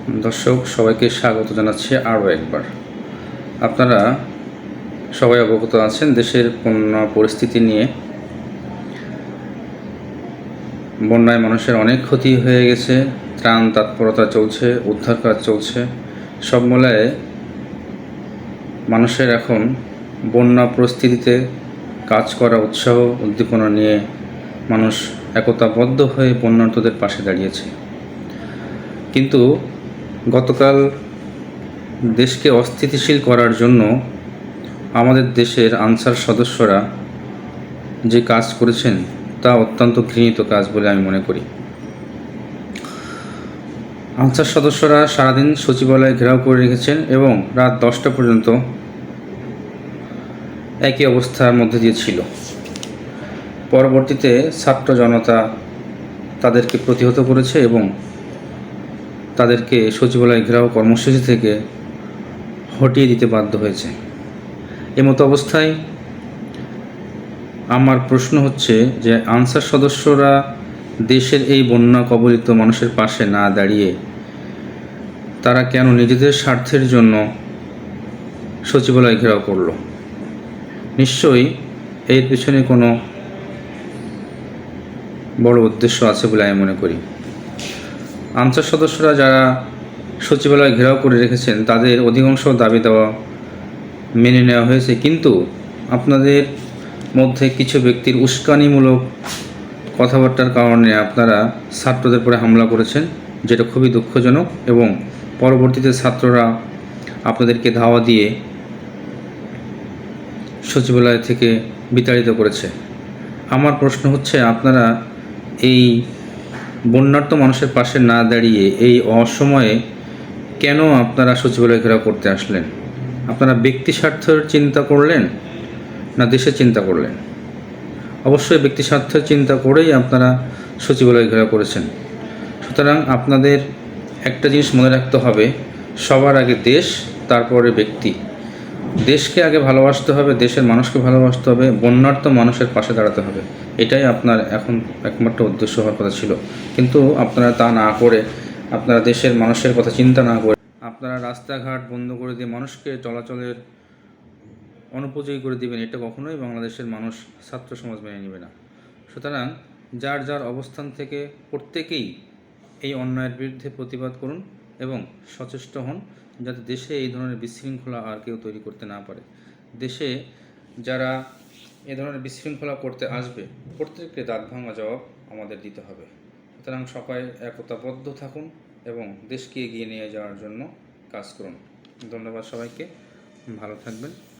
দর্শক সবাইকে স্বাগত জানাচ্ছি আরও একবার। আপনারা সবাই অবগত আছেন দেশের বন্যা পরিস্থিতি নিয়ে। বন্যায় মানুষের অনেক ক্ষতি হয়ে গেছে, ত্রাণ তৎপরতা চলছে, উদ্ধার কাজ চলছে। সব মিলায়ে মানুষের এখন বন্যা পরিস্থিতিতে কাজ করা উৎসাহ উদ্দীপনা নিয়ে মানুষ একতাবদ্ধ হয়ে বন্যার্তদের পাশে দাঁড়িয়েছে। কিন্তু গতকাল দেশকে অস্থিতিশীল করার জন্য আমাদের দেশের আনসার সদস্যরা যে কাজ করেছেন তা অত্যন্ত ঘৃণিত কাজ বলে আমি মনে করি। আনসার সদস্যরা সারাদিন সচিবালয়ে ঘেরাও করে রেখেছেন এবং রাত 10টা পর্যন্ত একই অবস্থার মধ্যে দিয়ে ছিল। পরবর্তীতে ছাত্র জনতা তাদেরকে প্রতিহত করেছে এবং তাদেরকে সচিবালয় ঘেরাও কর্মসূচি থেকে হটিয়ে দিতে বাধ্য হয়েছে। এমতো অবস্থায় আমার প্রশ্ন হচ্ছে যে আনসার সদস্যরা দেশের এই বন্যা কবলিত মানুষের পাশে না দাঁড়িয়ে তারা কেন নিজেদের স্বার্থের জন্য সচিবালয় ঘেরাও করল? নিশ্চয়ই এর পিছনে কোনো বড় উদ্দেশ্য আছে বলে আমি মনে করি। আনসার সদস্যরা যারা সচিবালয় ঘেরাও করে রেখেছেন তাদের অধিকাংশ দাবি দেওয়া মেনে নেওয়া হয়েছে, কিন্তু আপনাদের মধ্যে কিছু ব্যক্তির উস্কানিমূলক কথাবার্তার কারণে আপনারা ছাত্রদের উপরে হামলা করেছেন, যেটা খুবই দুঃখজনক। এবং পরবর্তীতে ছাত্ররা আপনাদেরকে ধাওয়া দিয়ে সচিবালয় থেকে বিতাড়িত করেছে। আমার প্রশ্ন হচ্ছে, আপনারা এই বন্যার্ত মানুষের পাশে না দাঁড়িয়ে এই অসময়ে কেন আপনারা সচিবালয় ঘেরাও করতে আসলেন? আপনারা ব্যক্তি স্বার্থের চিন্তা করলেন না দেশের চিন্তা করলেন? অবশ্যই ব্যক্তি স্বার্থের চিন্তা করেই আপনারা সচিবালয় ঘেরাও করেছেন। সুতরাং আপনাদের একটা জিনিস মনে রাখতে হবে, সবার আগে দেশ, তারপরে ব্যক্তি। দেশকে আগে ভালোবাসতে হবে, দেশের মানুষকে ভালোবাসতে হবে, বন্যার্ত মানুষের পাশে দাঁড়াতে হবে। এটাই আপনার এখন একমাত্র উদ্দেশ্য হওয়ার কথা ছিল। কিন্তু আপনারা তা না করে, আপনারা দেশের মানুষের কথা চিন্তা না করে আপনারা রাস্তাঘাট বন্ধ করে দিয়ে মানুষকে চলাচলের অনুপযোগী করে দিবেন, এটা কখনোই বাংলাদেশের মানুষ, ছাত্র সমাজ মেনে নেবে না। সুতরাং যার যার অবস্থান থেকে প্রত্যেকেই এই অন্যায়ের বিরুদ্ধে প্রতিবাদ করুন এবং সচেষ্ট হন, যাতে দেশে এই ধরনের বিশৃঙ্খলা আর কেউ তৈরি করতে না পারে। দেশে যারা এ ধরনের বিশৃঙ্খলা করতে আসবে প্রত্যেককে দাঁত ভাঙা জবাব আমাদের দিতে হবে। সুতরাং সবাই একতাবদ্ধ থাকুন এবং দেশকে এগিয়ে নিয়ে যাওয়ার জন্য কাজ করুন। ধন্যবাদ সবাইকে, ভালো থাকবেন।